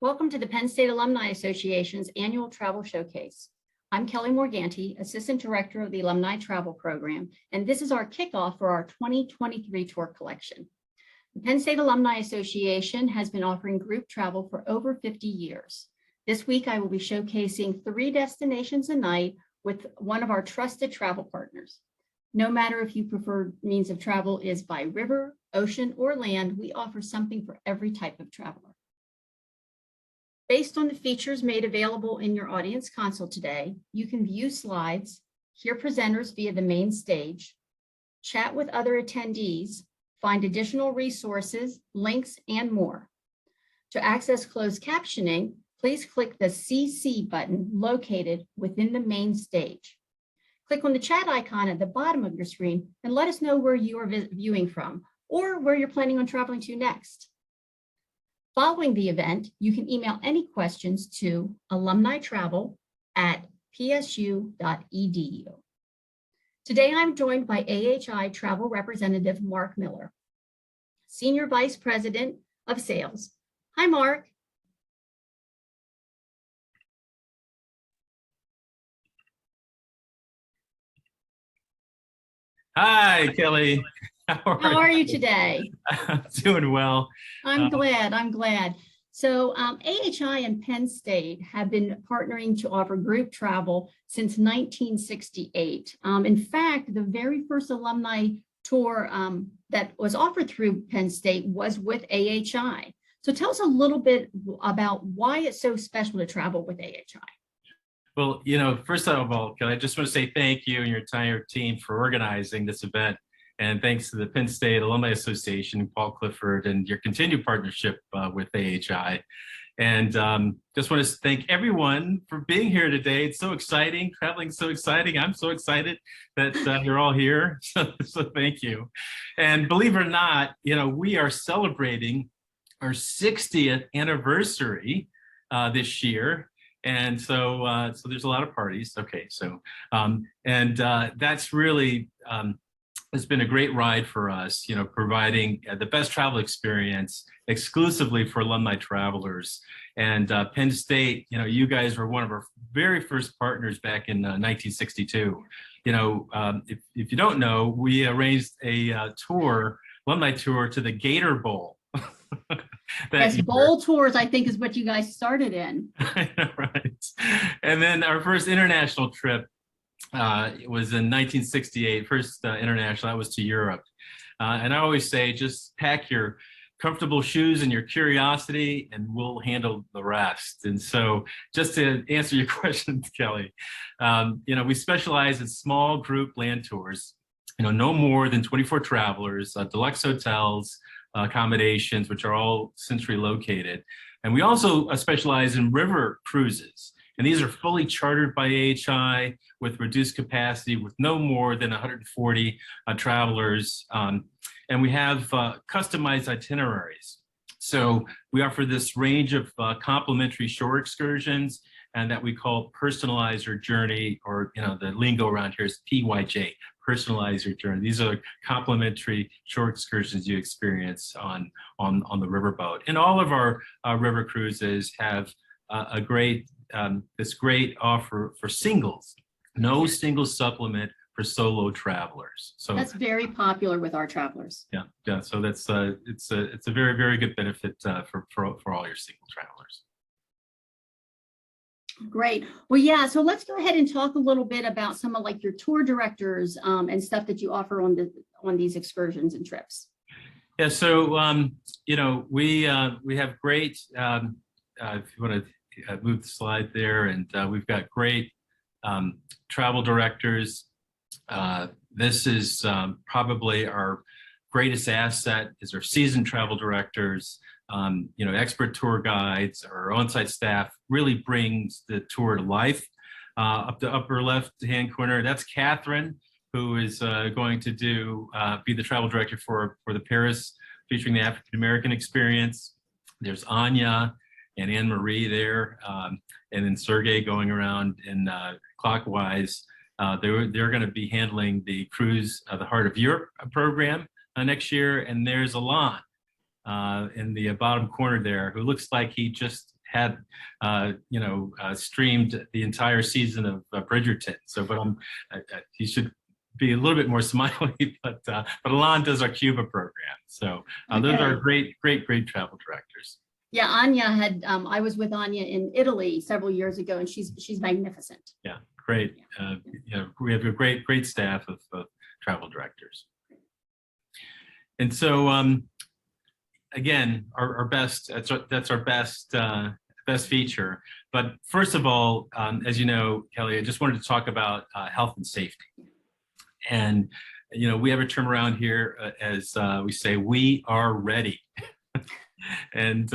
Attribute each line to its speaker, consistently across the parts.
Speaker 1: Welcome to the Penn State Alumni Association's annual travel showcase. I'm Kelly Morganti, Assistant Director of the Alumni Travel Program, and this is our kickoff for our 2023 tour collection. The Penn State Alumni Association has been offering group travel for over 50 years. This week, I will be showcasing 3 destinations a night with one of our trusted travel partners. No matter if you prefer means of travel is by river, ocean, or land, we offer something for every type of traveler. Based on the features made available in your audience console today, you can view slides, hear presenters via the main stage, chat with other attendees, find additional resources, links, and more. To access closed captioning, please click the CC button located within the main stage. Click on the chat icon at the bottom of your screen and let us know where you are viewing from or where you're planning on traveling to next. Following the event, you can email any questions to alumnitravel@psu.edu. Today, I'm joined by AHI Travel Representative Mark Miller, Senior Vice President of Sales. Hi, Mark.
Speaker 2: Hi, Kelly.
Speaker 1: How are you today?
Speaker 2: I'm doing well.
Speaker 1: I'm glad. So AHI and Penn State have been partnering to offer group travel since 1968. In fact, the very first alumni tour that was offered through Penn State was with AHI. So tell us a little bit about why it's so special to travel with AHI.
Speaker 2: Well, first of all, Kelly, I just want to say thank you and your entire team for organizing this event. And thanks to the Penn State Alumni Association, Paul Clifford, and your continued partnership with AHI. And just want to thank everyone for being here today. It's so exciting. Traveling's so exciting. I'm so excited that you're all here. So thank you. And believe it or not, we are celebrating our 60th anniversary this year. And so there's a lot of parties. Okay, so that's really it's been a great ride for us, providing the best travel experience exclusively for alumni travelers. And Penn State, you guys were one of our very first partners back in 1962. If you don't know, we arranged a alumni tour to the Gator Bowl.
Speaker 1: Yes, bowl tours, I think, is what you guys started in.
Speaker 2: Right. And then our first international trip it was in 1968, first international, that was to Europe. And I always say, just pack your comfortable shoes and your curiosity and we'll handle the rest. And so just to answer your question, Kelly, we specialize in small group land tours, no more than 24 travelers, deluxe hotels, accommodations, which are all centrally located. And we also specialize in river cruises. And these are fully chartered by AHI with reduced capacity with no more than 140 travelers. And we have customized itineraries. So we offer this range of complimentary shore excursions and that we call personalize your journey, or the lingo around here is PYJ, personalize your journey. These are complimentary shore excursions you experience on the riverboat. And all of our river cruises have this great offer for singles, no single supplement for solo travelers. So
Speaker 1: that's very popular with our travelers.
Speaker 2: Yeah. So that's it's a very, very good benefit for all your single travelers.
Speaker 1: Great. Well, yeah. So let's go ahead and talk a little bit about some of your tour directors and stuff that you offer on these excursions and trips.
Speaker 2: Yeah. So we have great. If you want to move the slide there, and we've got great travel directors. This is probably our greatest asset is our seasoned travel directors. Expert tour guides, our on-site staff really brings the tour to life. Up the upper left-hand corner, that's Catherine, who is going to be the travel director for the Paris, featuring the African-American experience. There's Anya and Anne-Marie there, and then Sergey going around in clockwise. They're going to be handling the cruise, the Heart of Europe program next year. And there's Alon in the bottom corner there, who looks like he just had streamed the entire season of Bridgerton. So, but he should be a little bit more smiley. But Alon does our Cuba program. So those are great travel directors.
Speaker 1: Yeah, Anya had. I was with Anya in Italy several years ago, and she's magnificent.
Speaker 2: Yeah, great. We have a great staff of travel directors. And so, again, our best. That's our best feature. But first of all, as you know, Kelly, I just wanted to talk about health and safety. And we have a term around here as we say, we are ready. And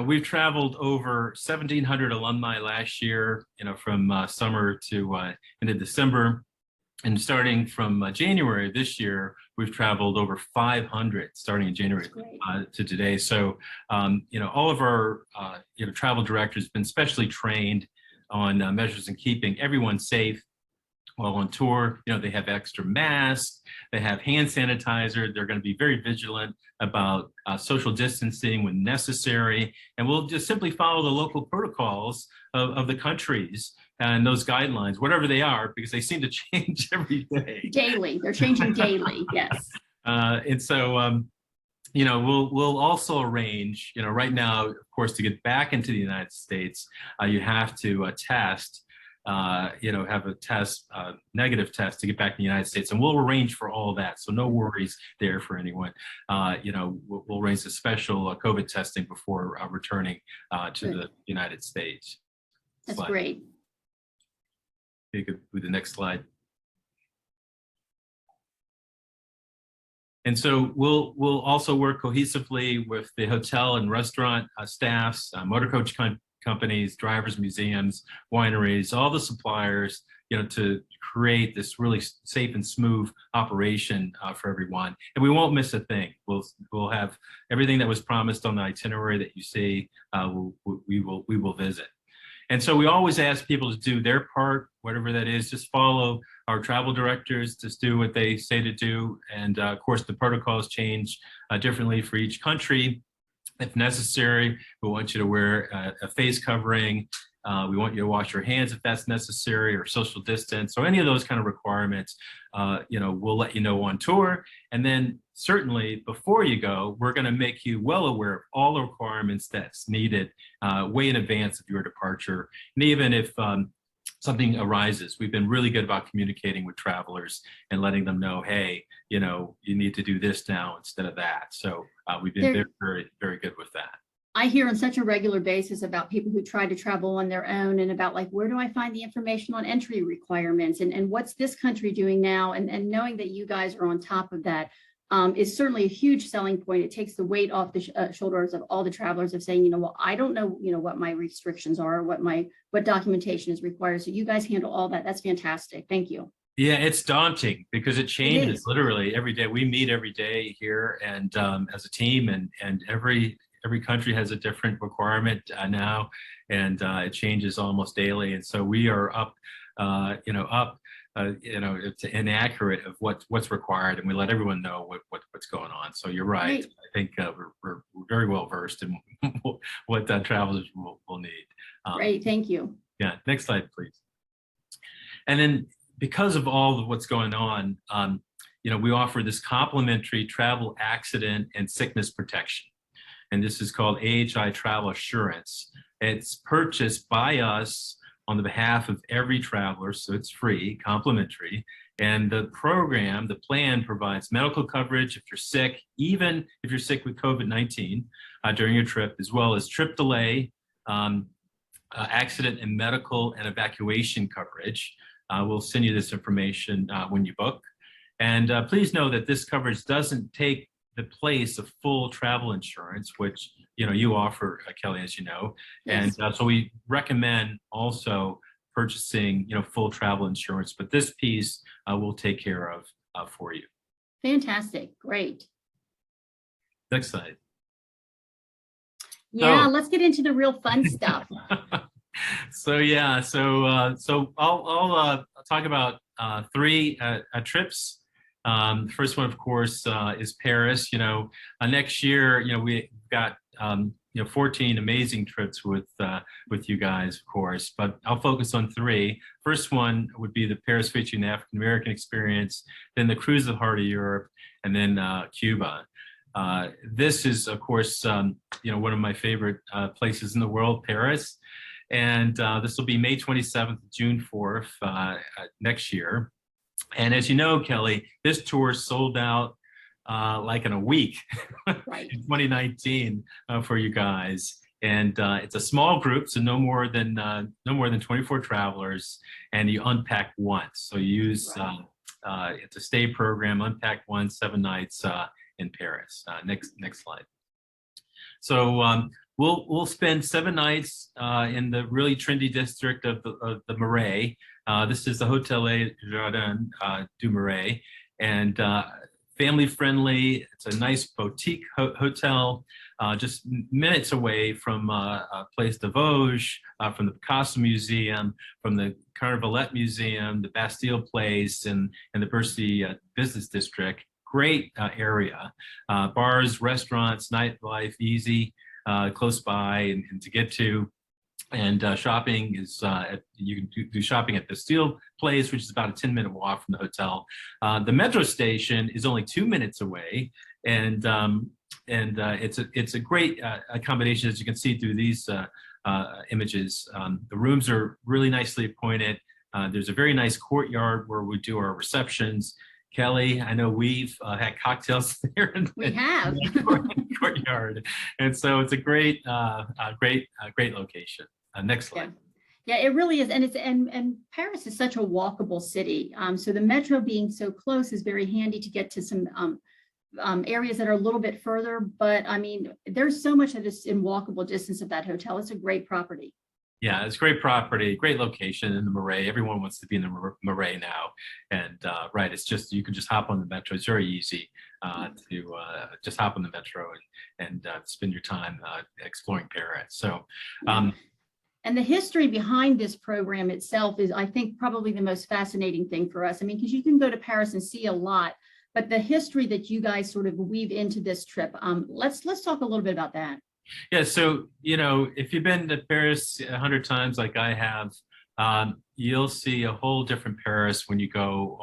Speaker 2: we've traveled over 1,700 alumni last year, from summer to into December. And starting from January this year, we've traveled over 500 starting in January to today. So, all of our, travel directors have been specially trained on measures in keeping everyone safe while on tour. They have extra masks, they have hand sanitizer. They're going to be very vigilant about social distancing when necessary. And we'll just simply follow the local protocols of the countries and those guidelines, whatever they are, because they seem to change every day.
Speaker 1: Daily, they're changing daily, yes.
Speaker 2: And so, we'll also arrange, right now, of course, to get back into the United States, you have to test, have a test, negative test to get back in the United States. And we'll arrange for all that. So no worries there for anyone. We'll arrange a special COVID testing before returning to the United States.
Speaker 1: That's great.
Speaker 2: You could do the next slide. And so we'll also work cohesively with the hotel and restaurant staffs, motor coach companies, drivers, museums, wineries, all the suppliers, to create this really safe and smooth operation for everyone. And we won't miss a thing. We'll have everything that was promised on the itinerary that you see. We will visit. And so we always ask people to do their part, whatever that is. Just follow our travel directors, just do what they say to do. And of course, the protocols change differently for each country. If necessary, we want you to wear a face covering. We want you to wash your hands if that's necessary, or social distance, or any of those kind of requirements. We'll let you know on tour. And then certainly before you go, we're going to make you well aware of all the requirements that's needed way in advance of your departure. And even if something arises, we've been really good about communicating with travelers and letting them know, hey, you need to do this now instead of that. So we've been very, very, very good with that.
Speaker 1: I hear on such a regular basis about people who try to travel on their own, and about where do I find the information on entry requirements, and what's this country doing now, and knowing that you guys are on top of that is certainly a huge selling point. It takes the weight off the shoulders of all the travelers of saying, well, I don't know, what my restrictions are, what documentation is required. So you guys handle all that. That's fantastic. Thank you.
Speaker 2: Yeah, it's daunting because it changes literally every day. We meet every day here, and as a team, and every country has a different requirement now, and it changes almost daily. And so we are up, it's inaccurate of what's required, and we let everyone know what's going on. So you're right. Great. I think we're very well versed in what travelers will need.
Speaker 1: Great, thank you.
Speaker 2: Yeah, next slide, please. And then because of all of what's going on, we offer this complimentary travel accident and sickness protection. And this is called AHI Travel Assurance. It's purchased by us on the behalf of every traveler, so it's free, complimentary. And the plan provides medical coverage if you're sick, even if you're sick with COVID-19 during your trip, as well as trip delay, accident and medical and evacuation coverage. We'll send you this information when you book. And please know that this coverage doesn't take the place of full travel insurance, which you offer, Kelly, as you know. Yes. And so we recommend also purchasing full travel insurance, but this piece we'll take care of for you.
Speaker 1: Fantastic, great.
Speaker 2: Next slide.
Speaker 1: Yeah, let's get into the real fun stuff.
Speaker 2: So I'll talk about 3 trips. The first one, of course, is Paris. Next year, we've got 14 amazing trips with you guys, of course, but I'll focus on three. First one would be the Paris featuring the African American experience, then the Cruise of the Heart of Europe, and then Cuba. This is, of course, one of my favorite places in the world, Paris. And this will be May 27th, June 4th next year. And as you know, Kelly, this tour sold out like in a week
Speaker 1: Right.
Speaker 2: in 2019 for you guys. And it's a small group, so no more than 24 travelers, and you unpack once. So you use it's a stay program, unpack once, 7 nights in Paris. Next slide. So we'll spend 7 nights in the really trendy district of the Marais. This is the Hotel Jardin du Marais, and family friendly. It's a nice boutique hotel, just minutes away from Place de Vosges, from the Picasso Museum, from the Carnavalet Museum, the Bastille Place, and the Versailles Business District. Great area. Bars, restaurants, nightlife, easy, close by and to get to. And shopping is, you can do shopping at the Bastille Place, which is about a 10-minute walk from the hotel. The metro station is only 2 minutes away, and it's a great accommodation, as you can see through these images. The rooms are really nicely appointed. There's a very nice courtyard where we do our receptions. Kelly, I know we've had cocktails there.
Speaker 1: We have.
Speaker 2: Courtyard, and so it's a great location. Next slide.
Speaker 1: Yeah, it really is, and Paris is such a walkable city. So the metro being so close is very handy to get to some areas that are a little bit further. But I mean, there's so much that is in walkable distance of that hotel. It's a great property.
Speaker 2: Yeah, it's great property, great location in the Marais. Everyone wants to be in the Marais now, and right, it's just you can just hop on the metro. It's very easy to just hop on the metro and spend your time exploring Paris. So.
Speaker 1: And the history behind this program itself is, I think, probably the most fascinating thing for us. I mean, because you can go to Paris and see a lot, but the history that you guys sort of weave into this trip, let's talk a little bit about that.
Speaker 2: Yeah, so, if you've been to Paris 100 times like I have, you'll see a whole different Paris when you go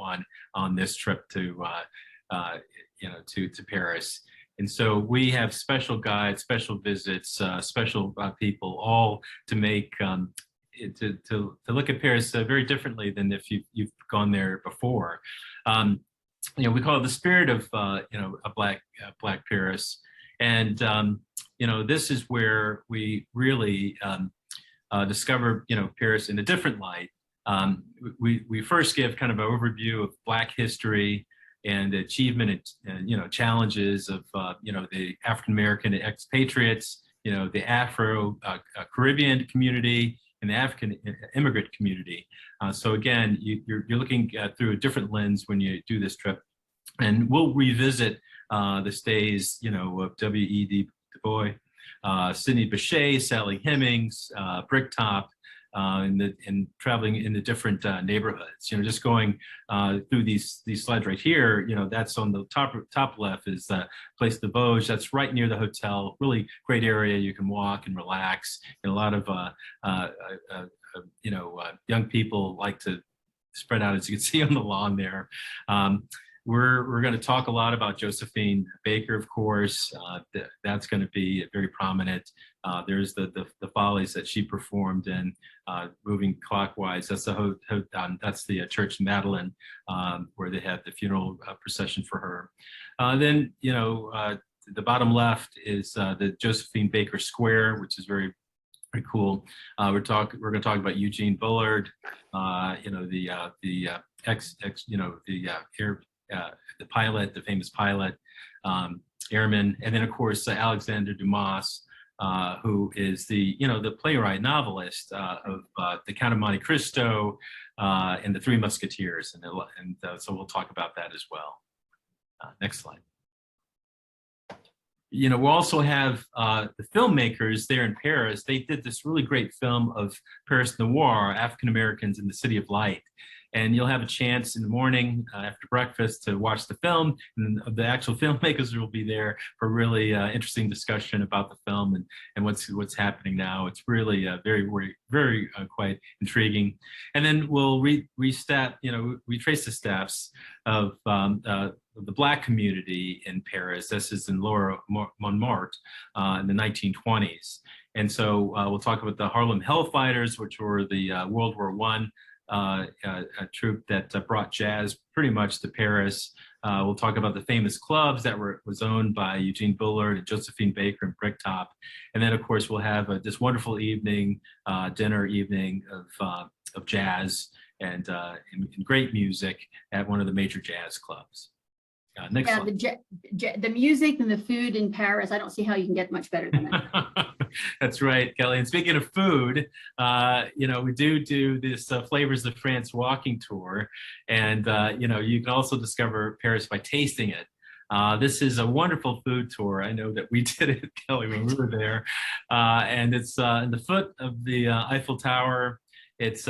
Speaker 2: on this trip to Paris. And so we have special guides, special visits, special people, all to make to look at Paris very differently than if you've gone there before. We call it the spirit of a black Paris, and this is where we really discover Paris in a different light. We first give kind of an overview of Black history and achievement and challenges of the African American expatriates, the Afro Caribbean community and the African immigrant community. So again, you're looking through a different lens when you do this trip, and we'll revisit the stays of W.E.B. Du Bois, Sidney Bechet, Sally Hemings, Bricktop, and traveling in the different neighborhoods. Just going through these slides right here. That's on the top left is the Place de Vosges. That's right near the hotel. Really great area. You can walk and relax. And a lot of young people like to spread out, as you can see on the lawn there. We're going to talk a lot about Josephine Baker, of course. That's going to be very prominent. There's the follies that she performed in, moving clockwise. That's the Church Madeleine, where they had the funeral procession for her. Then the bottom left is the Josephine Baker Square, which is very cool. We're going to talk about Eugene Bullard, the pilot, the famous pilot, airman, and then of course Alexander Dumas, who is the playwright novelist of the Count of Monte Cristo and the Three Musketeers, and so we'll talk about that as well. Next slide. We also have the filmmakers there in Paris. They did this really great film of Paris Noir, African Americans in the City of Light. And you'll have a chance in the morning after breakfast to watch the film, and the actual filmmakers will be there for really interesting discussion about the film and what's happening now. It's really very quite intriguing. And then we'll retrace the steps of the Black community in Paris. This is in Lower Montmartre in the 1920s. And so we'll talk about the Harlem Hellfighters, which were the World War I a troupe that brought jazz pretty much to Paris. We'll talk about the famous clubs that was owned by Eugene Bullard and Josephine Baker and Bricktop. And then, of course, we'll have this wonderful evening, dinner evening of jazz and great music at one of the major jazz clubs. Next slide.
Speaker 1: The music and the food in Paris, I don't see how you can get much better than that.
Speaker 2: That's right, Kelly. And speaking of food, we do this Flavors of France walking tour. And, you can also discover Paris by tasting it. This is a wonderful food tour. I know that we did it, Kelly, when we were there. And it's in the foot of the Eiffel Tower. It's,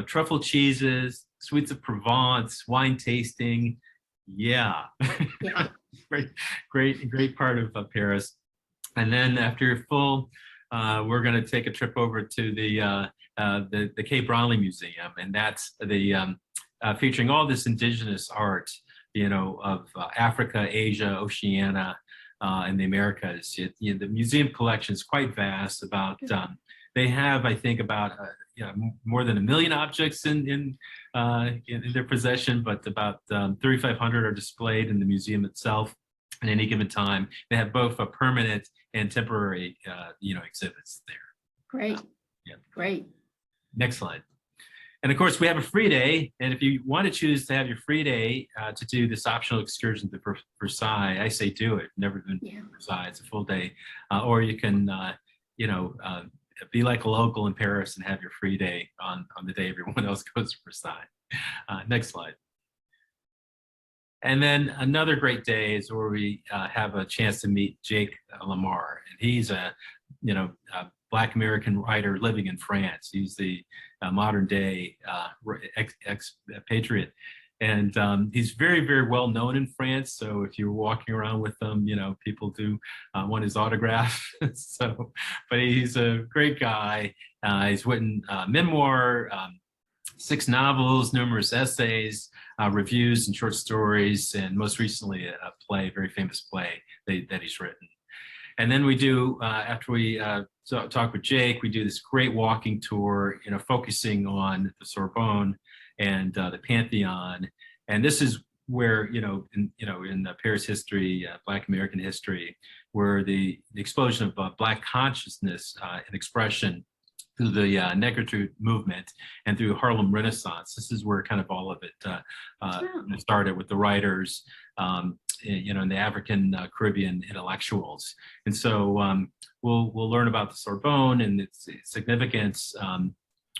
Speaker 2: truffle cheeses, sweets of Provence, wine tasting. Yeah. great part of Paris. And then after you're full, we're going to take a trip over to the Kay Bromley Museum, and that's the featuring all this indigenous art, of Africa, Asia, Oceania, and the Americas. The museum collection is quite vast. They have, I think, about more than 1 million objects in their possession, but about 3,500 are displayed in the museum itself at any given time. They have both a permanent and temporary, exhibits there.
Speaker 1: Great.
Speaker 2: Yeah.
Speaker 1: Great.
Speaker 2: Next slide. And of course, we have a free day. And if you want to choose to have your free day to do this optional excursion to Versailles, I say do it. Never been to Versailles. It's a full day. Or you can, be like a local in Paris and have your free day on the day everyone else goes to Versailles. Next slide. And then another great day is where we have a chance to meet Jake Lamar. And he's a Black American writer living in France. He's the modern day expatriate. And he's very, very well known in France. So if you're walking around with him, people do want his autograph. But he's a great guy. He's written memoir, 6 novels, numerous essays, reviews and short stories, and most recently a play, very famous play that he's written. And then we do, after we talk with Jake, we do this great walking tour, focusing on the Sorbonne and the Pantheon. And this is where, in Paris history, Black American history, where the explosion of Black consciousness and expression through the Negritude movement and through Harlem Renaissance. This is where kind of all of it started with the writers, and the African Caribbean intellectuals. And so we'll learn about the Sorbonne and its significance.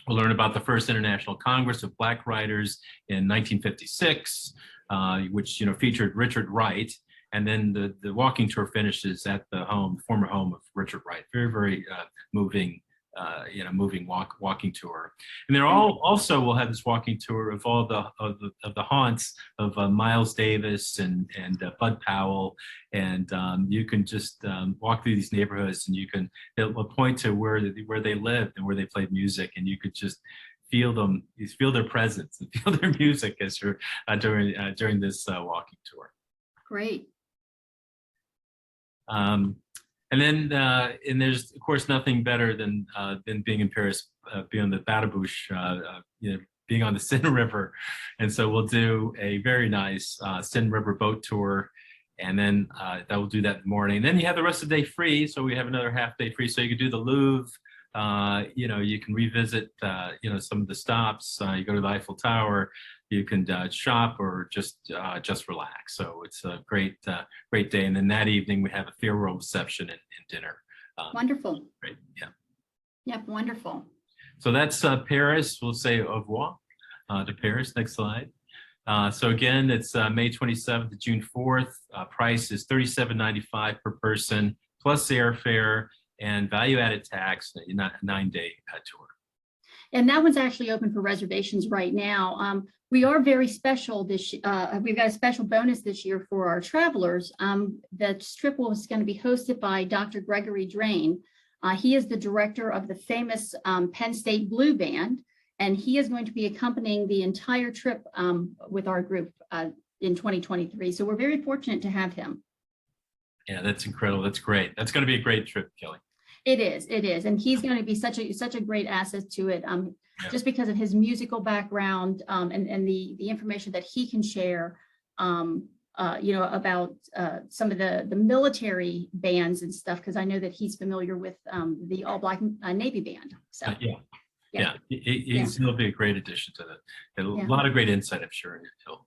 Speaker 2: We'll learn about the first International Congress of Black Writers in 1956, which featured Richard Wright. And then the walking tour finishes at the former home of Richard Wright. Very, very moving. Moving walking tour. And they're also will have this walking tour of all the haunts of Miles Davis and Bud Powell, and you can just walk through these neighborhoods, and they'll point to where they lived and where they played music, and you could just feel their presence and feel their music as you're during this walking tour.
Speaker 1: Great.
Speaker 2: And then, and there's of course nothing better than being in Paris, being on the Badabouche, being on the Seine River, and so we'll do a very nice Seine River boat tour, and then that will do that in the morning. And then you have the rest of the day free, so we have another half day free, so you can do the Louvre. You can revisit, some of the stops. You go to the Eiffel Tower. You can shop or just relax. So it's a great day. And then that evening we have a farewell reception and dinner.
Speaker 1: Wonderful.
Speaker 2: Great. Yeah.
Speaker 1: Yep. Wonderful.
Speaker 2: So that's Paris. We'll say au revoir to Paris. Next slide. So again, it's May 27th to June 4th. Price is $37.95 per person plus airfare and value-added tax, a 9-day tour.
Speaker 1: And that one's actually open for reservations right now. We are very special this we've got a special bonus this year for our travelers. The trip is going to be hosted by Dr. Gregory Drain. He is the director of the famous Penn State Blue Band, and he is going to be accompanying the entire trip with our group in 2023. So we're very fortunate to have him.
Speaker 2: Yeah, that's incredible. That's great. That's going to be a great trip, Kelly.
Speaker 1: It is, and he's going to be such a great asset to it, just because of his musical background and the information that he can share, about some of the military bands and stuff. Because I know that he's familiar with the All Black Navy Band. So
Speaker 2: he'll be a great addition to that. A lot of great insight, I'm sure.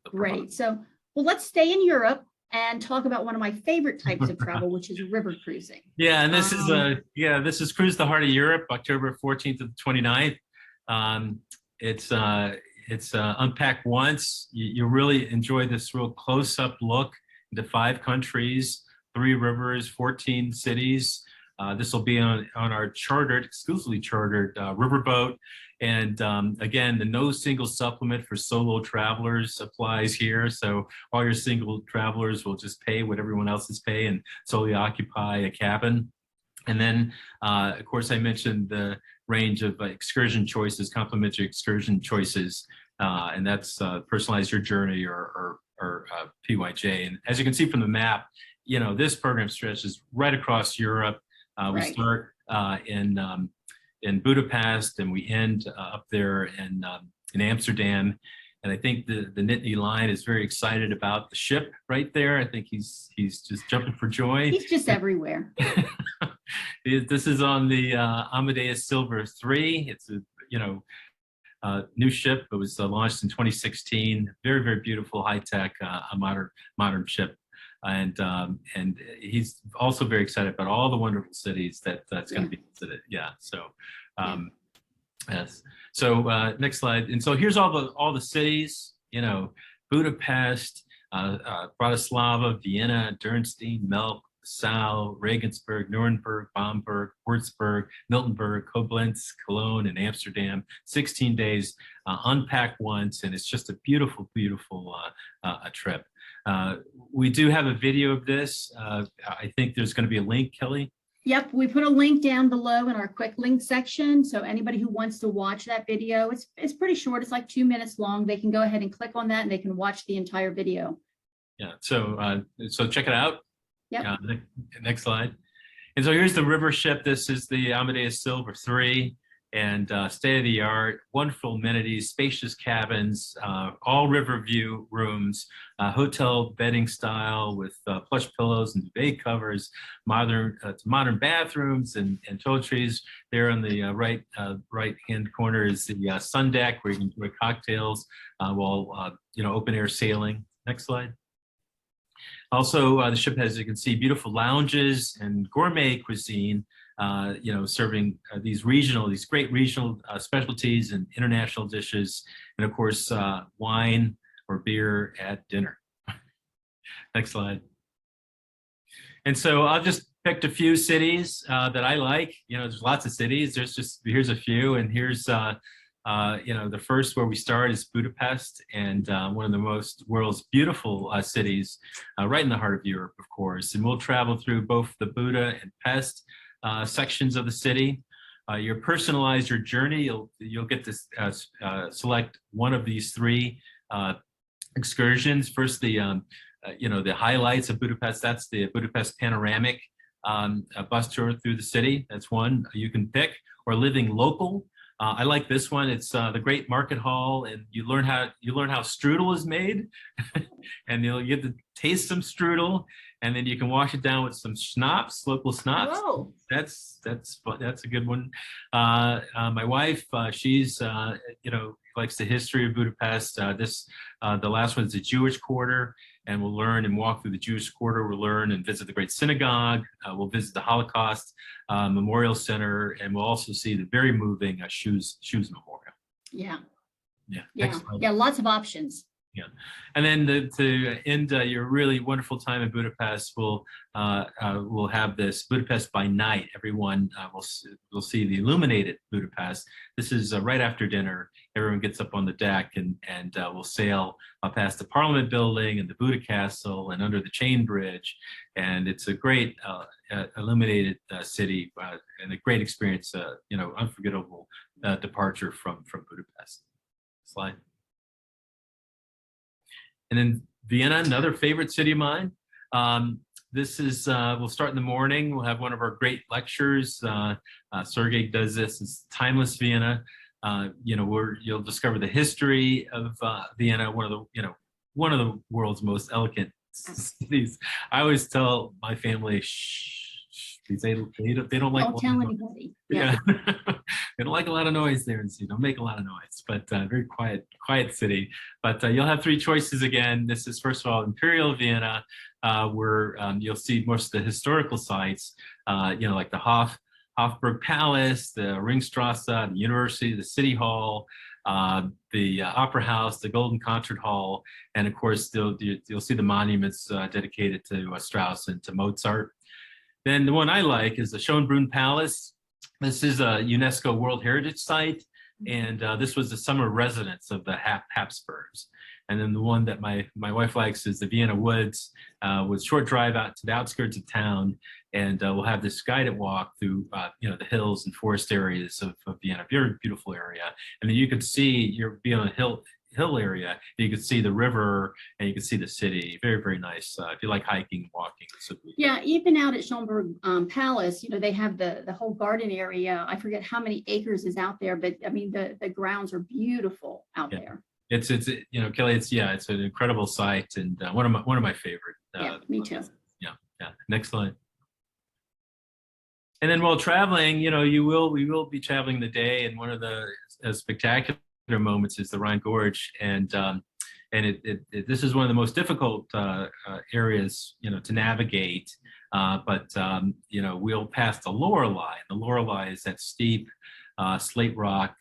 Speaker 1: Great. So, well, let's stay in Europe and talk about one of my favorite types of travel, which is river cruising.
Speaker 2: Yeah, and this is Cruise the Heart of Europe, October 14th to the 29th. It's unpack once. You really enjoy this real close-up look into 5 countries, 3 rivers, 14 cities. This will be on our exclusively chartered riverboat. And again, the no single supplement for solo travelers applies here. So all your single travelers will just pay what everyone else is paying and solely occupy a cabin. And then, of course, I mentioned the range of excursion choices, complimentary excursion choices, and that's Personalize Your Journey or PYJ. And as you can see from the map, this program stretches right across Europe. We start in Budapest, and we end up there in Amsterdam. And I think the Nittany Lion is very excited about the ship right there. I think he's just jumping for joy.
Speaker 1: He's just everywhere.
Speaker 2: This is on the Amadeus Silver III. It's a new ship. It was launched in 2016. Very, very beautiful, high tech, a modern ship. And he's also very excited about all the wonderful cities that's going to be visited. Yeah. So, yes. So next slide. And so here's all the cities. Budapest, Bratislava, Vienna, Dürnstein, Melk, Versailles, Regensburg, Nuremberg, Bamberg, Würzburg, Miltenberg, Koblenz, Cologne, and Amsterdam. 16 days, unpack once, and it's just a beautiful, beautiful trip. We do have a video of this. I think there's going to be a link, Kelly.
Speaker 1: Yep, we put a link down below in our quick link section. So anybody who wants to watch that video, it's pretty short. It's like 2 minutes long. They can go ahead and click on that, and they can watch the entire video.
Speaker 2: Yeah. So check it out.
Speaker 1: Yep.
Speaker 2: Next slide. And so here's the river ship. This is the Amadeus Silver III. And state-of-the-art, wonderful amenities, spacious cabins, all river view rooms, hotel bedding style with plush pillows and duvet covers, modern bathrooms and toiletries. There on the right-hand corner is the sun deck where you can enjoy cocktails while open air sailing. Next slide. Also, the ship has, as you can see, beautiful lounges and gourmet cuisine. Serving these great regional specialties and international dishes, and of course, wine or beer at dinner. Next slide. And so I've just picked a few cities that I like. There's lots of cities. Here's a few, and here's the first where we start is Budapest, and one of the world's beautiful cities, right in the heart of Europe, of course. And we'll travel through both the Buda and Pest sections of the city. Your Personalize Your Journey, you'll get to select one of these 3 excursions. First, the highlights of Budapest. That's the Budapest Panoramic bus tour through the city. That's one you can pick. Or Living Local. I like this one. It's the Great Market Hall, and you learn how strudel is made, and you'll get to taste some strudel, and then you can wash it down with some schnapps, local schnapps.
Speaker 1: Whoa.
Speaker 2: That's a good one. My wife, she's likes the history of Budapest. The last one is the Jewish Quarter, and we'll learn and walk through the Jewish Quarter. We'll learn and visit the Great Synagogue. We'll visit the Holocaust Memorial Center, and we'll also see the very moving Shoes Memorial.
Speaker 1: Yeah.
Speaker 2: Yeah.
Speaker 1: Yeah. Lots of options.
Speaker 2: Yeah, and then to end your really wonderful time in Budapest, we'll have this Budapest by night. Everyone will see the illuminated Budapest. This is right after dinner. Everyone gets up on the deck and we'll sail past the Parliament building and the Buda Castle and under the Chain Bridge, and it's a great illuminated city and a great experience. Unforgettable departure from Budapest. Slide. And then Vienna, another favorite city of mine. This is, we'll start in the morning. We'll have one of our great lectures. Sergey does this. It's Timeless Vienna. You'll discover the history of Vienna, one of the world's most elegant cities. I always tell my family, shh, they don't like.
Speaker 1: Don't tell anybody.
Speaker 2: Yeah, they don't like a lot of noise there, and so you don't make a lot of noise. But very quiet city. But you'll have three choices again. This is first of all Imperial Vienna, where you'll see most of the historical sites. Like the Hofburg Palace, the Ringstrasse, the University, the City Hall, the Opera House, the Golden Concert Hall, and of course you'll see the monuments dedicated to Strauss and to Mozart. Then the one I like is the Schönbrunn Palace. This is a UNESCO World Heritage Site, and this was the summer residence of the Habsburgs. And then the one that my wife likes is the Vienna Woods, with short drive out to the outskirts of town, and we'll have this guided walk through the hills and forest areas of Vienna. Very beautiful area, and then you could see you're being on a hill area. You could see the river and you could see the city. Very, very nice. If you like hiking and walking, this would be.
Speaker 1: Yeah, even out at Schönbrunn Palace, they have the whole garden area. I forget how many acres is out there, but I mean the grounds are beautiful out there.
Speaker 2: It's Kelly, it's an incredible site and one of my favorite.
Speaker 1: Yeah, me too.
Speaker 2: Yeah. Next slide. And then while traveling, we will be traveling the day, and one of the spectacular moments is the Rhine Gorge, and this is one of the most difficult areas to navigate. But we'll pass the Lorelei. The Lorelei is that steep slate rock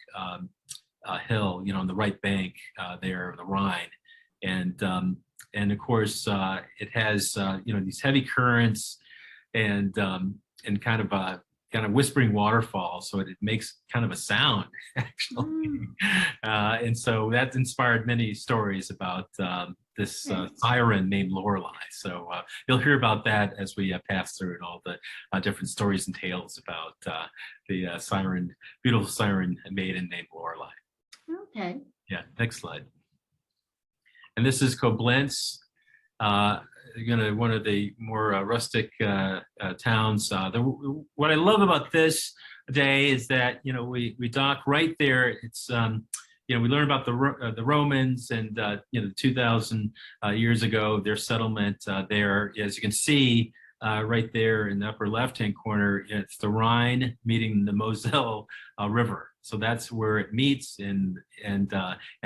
Speaker 2: hill, on the right bank there of the Rhine, and of course it has these heavy currents and kind of whispering waterfall, so it makes kind of a sound actually. And so that inspired many stories about this siren named Lorelei. So you'll hear about that as we pass through, and all the different stories and tales about the beautiful siren maiden named Lorelei.
Speaker 1: Okay.
Speaker 2: Yeah, next slide. And this is Koblenz. One of the more rustic towns. What I love about this day is that we dock right there. It's we learn about the Romans and 2,000 years ago, their settlement there. As you can see right there in the upper left-hand corner, it's the Rhine meeting the Moselle River. So that's where it meets, and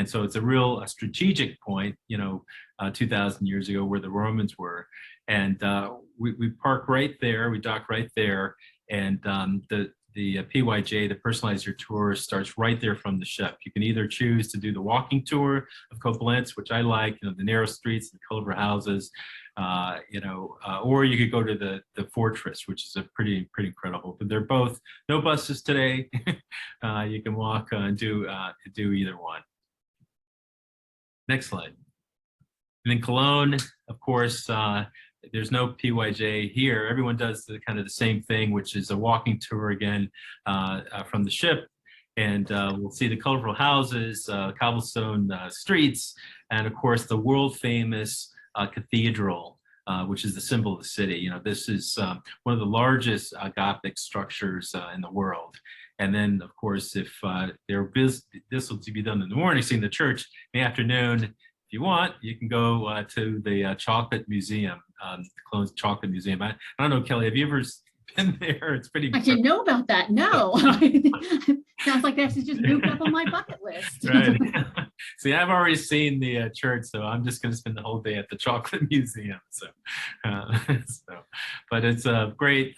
Speaker 2: so it's a real strategic point, 2,000 years ago, where the Romans were, and we park right there, we dock right there, and the PYJ, the personalize your tour, starts right there from the ship. You can either choose to do the walking tour of Koblenz, which I like, the narrow streets, the colorful houses, or you could go to the fortress, which is a pretty incredible. But they're both no buses today. You can walk and do either one. Next slide. And then Cologne, of course, there's no PYJ here. Everyone does the same thing, which is a walking tour again from the ship. And we'll see the colorful houses, cobblestone streets, and of course the world famous cathedral, which is the symbol of the city. This is one of the largest Gothic structures in the world. And then, of course, if this will be done in the morning, seeing the church in the afternoon, if you want, you can go to the Chocolate Museum, Cologne's Chocolate Museum. I don't know, Kelly, have you ever been there? It's pretty.
Speaker 1: I didn't know about that. No. Sounds like that's just moved up on my bucket list.
Speaker 2: Right. See, I've already seen the church, so I'm just going to spend the whole day at the Chocolate Museum. So, but it's a great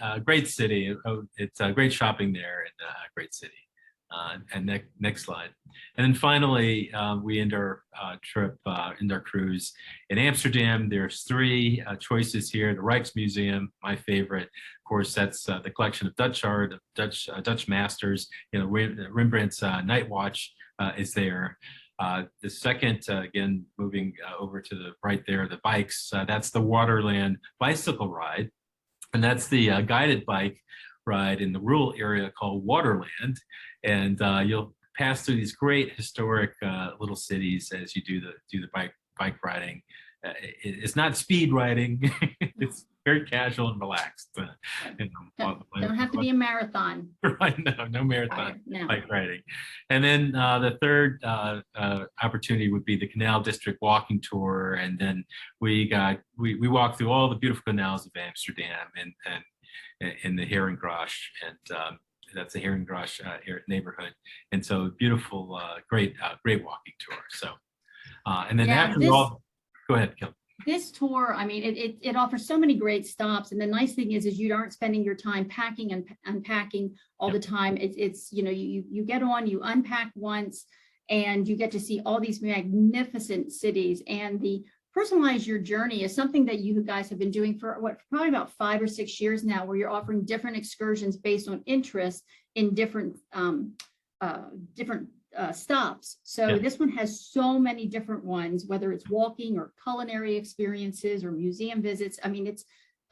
Speaker 2: city. It's great shopping there, and a great city. And next slide. And then finally, we end our trip, end our cruise in Amsterdam. There's three choices here. The Rijksmuseum, my favorite. Of course, that's the collection of Dutch art, of Dutch masters. You know, Rembrandt's Night Watch is there. The second, again, moving over to the right there, the bikes, that's the Waterland bicycle ride. And that's the guided bike ride in the rural area called Waterland. And you'll pass through these great historic little cities as you do the bike riding. It's not speed riding. It's very casual and relaxed.
Speaker 1: Don't have to be a marathon.
Speaker 2: Right, no marathon bike riding. And then the third opportunity would be the Canal District walking tour. And then we walked through all the beautiful canals of Amsterdam and in the Rhine Gorge, and that's the Rhine Gorge neighborhood. And so beautiful, great walking tour. So, and then go ahead, Kelly.
Speaker 1: This tour, I mean, it offers so many great stops. And the nice thing is you aren't spending your time packing and unpacking all the time. It's you know, you get on, you unpack once, and you get to see all these magnificent cities. And the personalize your journey is something that you guys have been doing for probably about 5 or 6 years now, where you're offering different excursions based on interest in different stops. So this one has so many different ones, whether it's walking or culinary experiences or museum visits. I mean,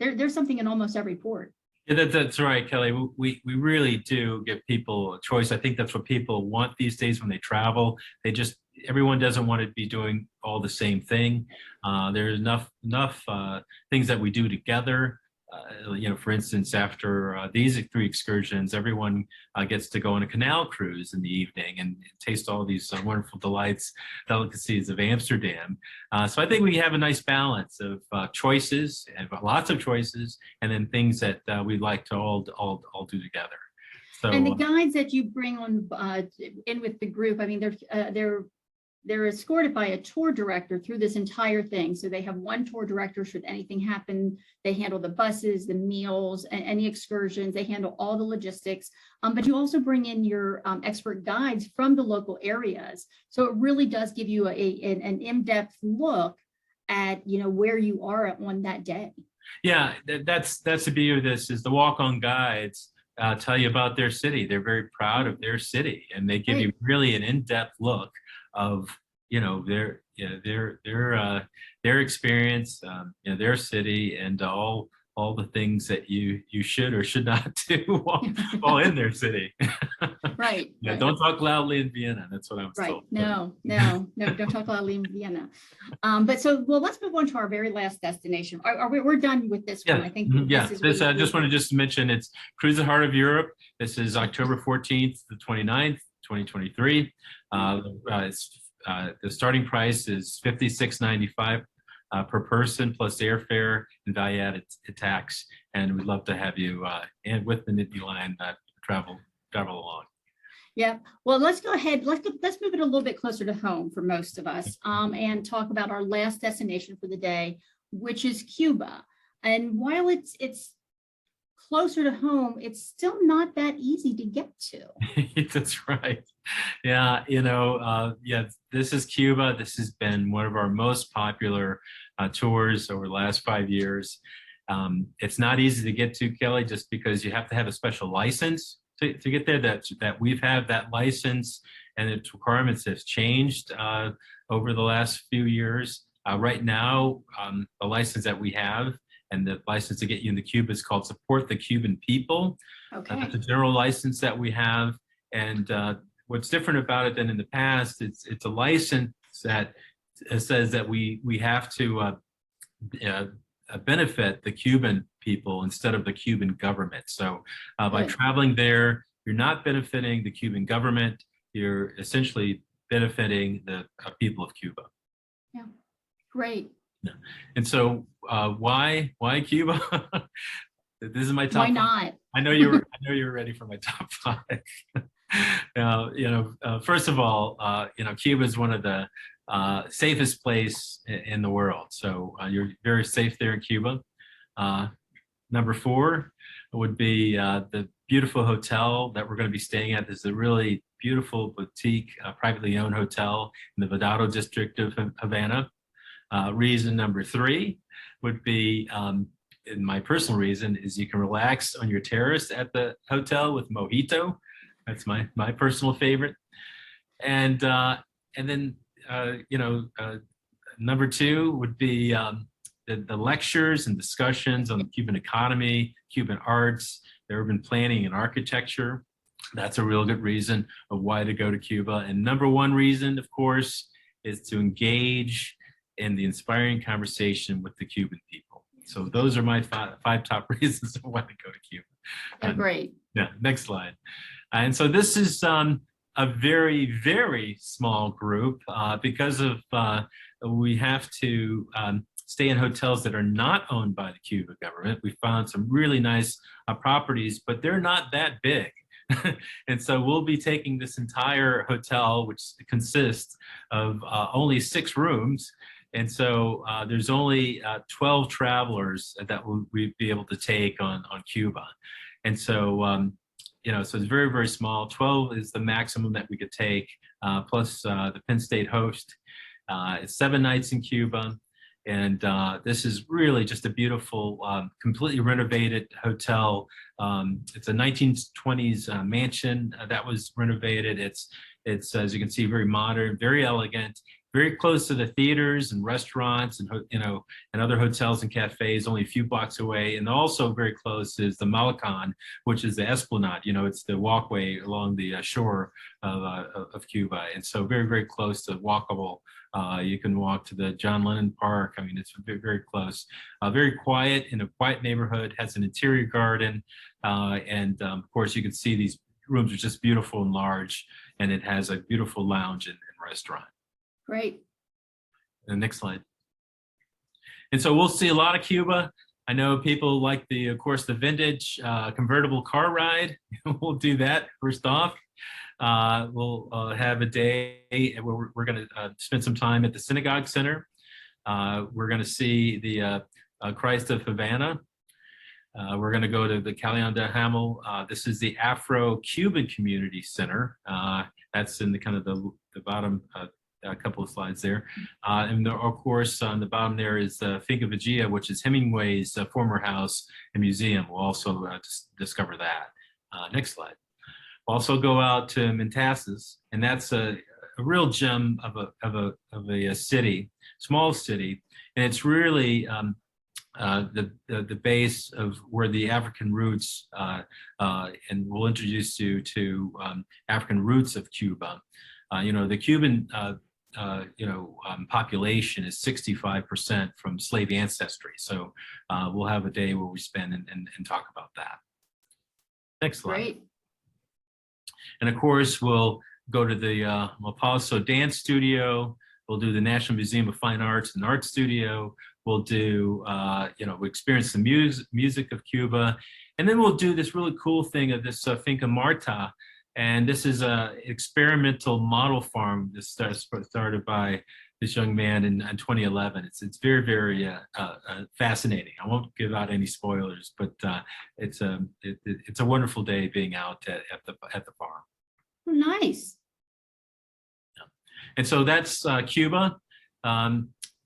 Speaker 1: there's something in almost every port.
Speaker 2: Yeah, that's right, Kelly. We really do give people a choice. I think that's what people want these days when they travel. Everyone doesn't want to be doing all the same thing. There's enough things that we do together. You know, for instance, after these 3 excursions, everyone gets to go on a canal cruise in the evening and taste all these wonderful delicacies of Amsterdam. So I think we have a nice balance of choices, and lots of choices, and then things that we'd like to all do together. So,
Speaker 1: and the guides that you bring on in with the group, I mean, they're escorted by a tour director through this entire thing. So they have one tour director should anything happen. They handle the buses, the meals, and any excursions. They handle all the logistics. But you also bring in your expert guides from the local areas. So it really does give you an in-depth look at, you know, where you are on that day.
Speaker 2: Yeah, that's the beauty of this, is the walk-on guides tell you about their city. They're very proud of their city, and they give you really an in-depth look of, you know, their experience, you know, their city, and all the things that you should or should not do while in their city.
Speaker 1: Right.
Speaker 2: Yeah, don't talk loudly in Vienna. That's what I was told.
Speaker 1: No, don't talk loudly in Vienna. But let's move on to our very last destination. We're done with this one? I think.
Speaker 2: I just want to mention it's Cruise the Heart of Europe. This is October 14th to 29th, 2023. The starting price is $56.95 per person, plus airfare and value-added tax. And we'd love to have you and with the Nittany Lion travel along.
Speaker 1: Yeah, well, let's go ahead. Let's move it a little bit closer to home for most of us, and talk about our last destination for the day, which is Cuba. And while it's closer to home, it's still not that easy to get to.
Speaker 2: That's right. Yeah, you know, this is Cuba. This has been one of our most popular tours over the last 5 years. It's not easy to get to, Kelly, just because you have to have a special license to get there. That we've had that license, and its requirements have changed over the last few years. Right now, the license that we have, and the license to get you into Cuba, is called Support the Cuban People.
Speaker 1: Okay.
Speaker 2: That's a general license that we have. And what's different about it than in the past, it's a license that says that we have to benefit the Cuban people instead of the Cuban government. So by traveling there, you're not benefiting the Cuban government. You're essentially benefiting the people of Cuba.
Speaker 1: Yeah, great.
Speaker 2: And so why Cuba? This is my top.
Speaker 1: Why not?
Speaker 2: 5. I know you're ready for my top 5. First of all, Cuba is one of the safest place in the world. So you're very safe there in Cuba. Number 4 would be the beautiful hotel that we're going to be staying at. This is a really beautiful boutique, privately owned hotel in the Vedado district of Havana. Reason number 3 would be, and my personal reason is you can relax on your terrace at the hotel with mojito. That's my personal favorite. And then number 2 would be the lectures and discussions on the Cuban economy, Cuban arts, the urban planning and architecture. That's a real good reason of why to go to Cuba. And number 1 reason, of course, is to engage in the inspiring conversation with the Cuban people. So those are my five top reasons of why to go to Cuba.
Speaker 1: Oh, great.
Speaker 2: Yeah, next slide. And so this is a very, very small group because of we have to stay in hotels that are not owned by the Cuba government. We found some really nice properties, but they're not that big. And so we'll be taking this entire hotel, which consists of only 6 rooms. And so there's only 12 travelers that we'd be able to take on Cuba. And so, so it's very, very small. 12 is the maximum that we could take, plus the Penn State host. It's 7 nights in Cuba. And this is really just a beautiful, completely renovated hotel. It's a 1920s mansion that was renovated. It's, as you can see, very modern, very elegant, very close to the theaters and restaurants and and other hotels and cafes, only a few blocks away. And also very close is the Malecon, which is the Esplanade. It's the walkway along the shore of Cuba. And so very, very close to walkable. You can walk to the John Lennon Park. I mean, it's very, very close. Very quiet, in a quiet neighborhood, has an interior garden. And of course, you can see these rooms are just beautiful and large, and it has a beautiful lounge and restaurant.
Speaker 1: Great.
Speaker 2: The next slide. And so we'll see a lot of Cuba. I know people like of course, the vintage convertible car ride. We'll do that first off. We'll have a day where we're going to spend some time at the Synagogue Center. We're going to see the Christ of Havana. We're going to go to the Calion de Hamel. This is the Afro-Cuban Community Center. That's in the kind of the bottom a couple of slides there. And of course, on the bottom there is Finca Vigia, which is Hemingway's former house and museum. We'll also discover that. Next slide. We'll also go out to Mentasas, and that's a real gem of a city, small city, and it's really the base of where the African roots, and we'll introduce you to African roots of Cuba. The Cuban population is 65% from slave ancestry. So we'll have a day where we spend and talk about that. Next slide.
Speaker 1: Great.
Speaker 2: And of course, we'll go to the Malpauso Dance Studio. We'll do the National Museum of Fine Arts and Art Studio. We'll do, we experience the music of Cuba. And then we'll do this really cool thing of this Finca Marta. And this is an experimental model farm that started by this young man in 2011. It's very, very fascinating. I won't give out any spoilers, but it's a wonderful day being out at the farm.
Speaker 1: Oh, nice.
Speaker 2: Yeah. And so that's Cuba.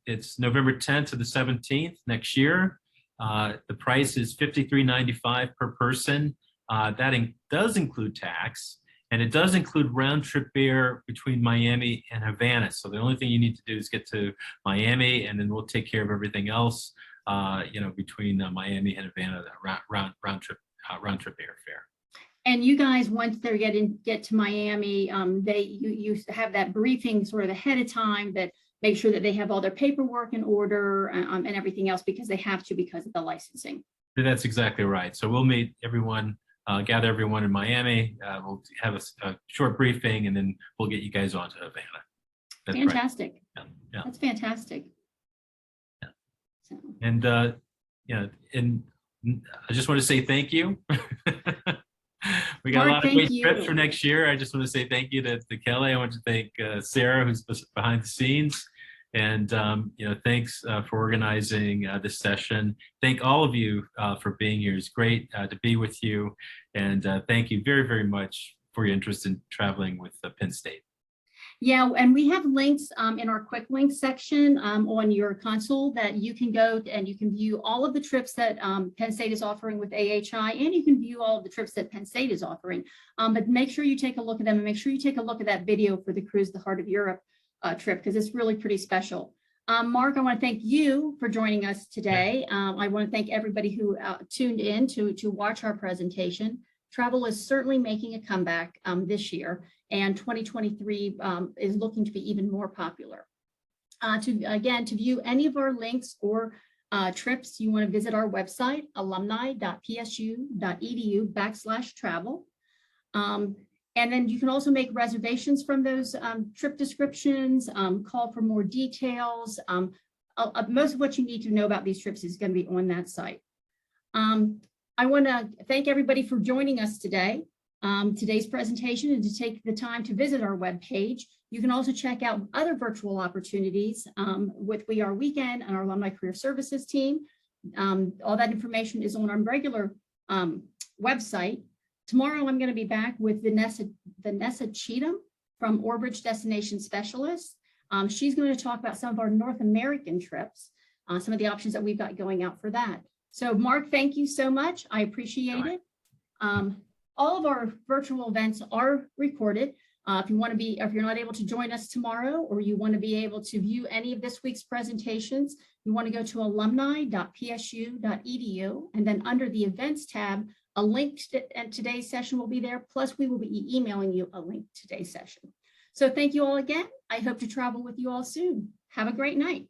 Speaker 2: It's November 10th to the 17th next year. The price is $53.95 per person. That does include tax, and it does include round trip fare between Miami and Havana. So the only thing you need to do is get to Miami, and then we'll take care of everything else, between Miami and Havana, that round trip airfare.
Speaker 1: And you guys, once they get to Miami, you have that briefing sort of ahead of time that make sure that they have all their paperwork in order and everything else, because they have to because of the licensing.
Speaker 2: That's exactly right. So we'll meet everyone, gather everyone in Miami. We'll have a short briefing, and then we'll get you guys on to Havana. That's
Speaker 1: fantastic.
Speaker 2: Right. Yeah.
Speaker 1: That's fantastic.
Speaker 2: Yeah.
Speaker 1: So.
Speaker 2: And and I just want to say thank you. We got
Speaker 1: Mark,
Speaker 2: a lot of great trips for next year. I just want to say thank you to Kelly. I want to thank Sarah, who's behind the scenes. And, thanks for organizing this session. Thank all of you for being here. It's great to be with you. And thank you very, very much for your interest in traveling with Penn State.
Speaker 1: Yeah, and we have links in our quick links section on your console that you can go and you can view all of the trips that Penn State is offering with AHI, and you can view all of the trips that Penn State is offering. But make sure you take a look at them, and make sure you take a look at that video for the Cruise the Heart of Europe trip, because it's really pretty special. Mark, I want to thank you for joining us today. I want to thank everybody who tuned in to watch our presentation. Travel is certainly making a comeback this year, and 2023 is looking to be even more popular. To view any of our links or trips, you want to visit our website, alumni.psu.edu/travel. And then you can also make reservations from those trip descriptions, call for more details. Most of what you need to know about these trips is going to be on that site. I want to thank everybody for joining us today, today's presentation, and to take the time to visit our webpage. You can also check out other virtual opportunities with We Are Weekend and our Alumni Career Services team. All that information is on our regular website. Tomorrow, I'm going to be back with Vanessa Cheatham from Orbridge Destination Specialists. She's going to talk about some of our North American trips, some of the options that we've got going out for that. So Mark, thank you so much. I appreciate it. All of our virtual events are recorded. If you're not able to join us tomorrow, or you want to be able to view any of this week's presentations, you want to go to alumni.psu.edu, and then under the events tab, a link to today's session will be there. Plus, we will be emailing you a link to today's session. So thank you all again. I hope to travel with you all soon. Have a great night.